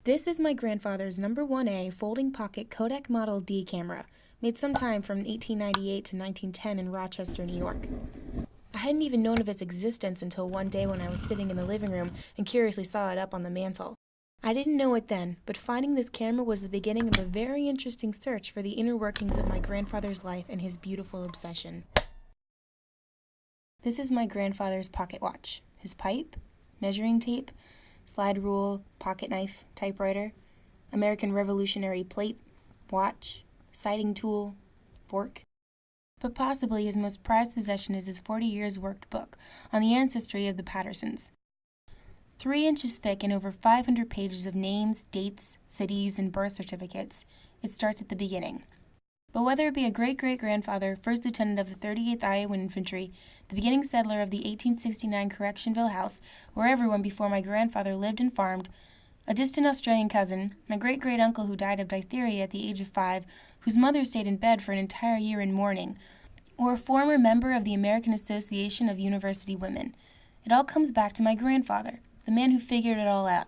This is my grandfather's number 1A folding pocket Kodak Model D camera, made sometime from 1898 to 1910 in Rochester, New York. I hadn't even known of its existence until one day when I was sitting in the living room and curiously saw it up on the mantel. I didn't know it then, but finding this camera was the beginning of a very interesting search for the inner workings of my grandfather's life and his beautiful obsession. This is my grandfather's pocket watch. His pipe, measuring tape, slide rule, pocket knife, typewriter, American Revolutionary plate, watch, sighting tool, fork. But possibly his most prized possession is his 40 years worked book on the ancestry of the Pattersons. 3 inches thick and over 500 pages of names, dates, cities, and birth certificates, it starts at the beginning. But whether it be a great-great-grandfather, first lieutenant of the 38th Iowa Infantry, the beginning settler of the 1869 Correctionville house, where everyone before my grandfather lived and farmed, a distant Australian cousin, my great-great-uncle who died of diphtheria at the age of 5, whose mother stayed in bed for an entire year in mourning, or a former member of the American Association of University Women, it all comes back to my grandfather, the man who figured it all out.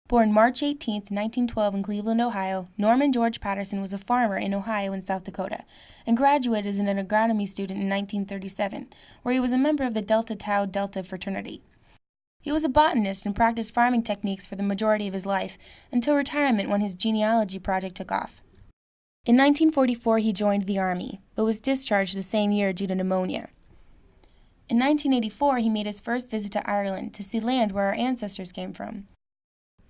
Born March 18, 1912 in Cleveland, Ohio, Norman George Patterson was a farmer in Ohio and South Dakota, and graduated as an agronomy student in 1937, where he was a member of the Delta Tau Delta fraternity. He was a botanist and practiced farming techniques for the majority of his life, until retirement when his genealogy project took off. In 1944 he joined the Army, but was discharged the same year due to pneumonia. In 1984 he made his first visit to Ireland to see land where our ancestors came from.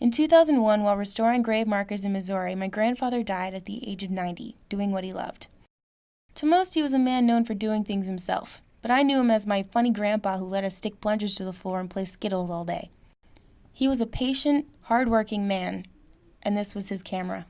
In 2001, while restoring grave markers in Missouri, my grandfather died at the age of 90, doing what he loved. To most, he was a man known for doing things himself, but I knew him as my funny grandpa who let us stick plungers to the floor and play Skittles all day. He was a patient, hard-working man, and this was his camera.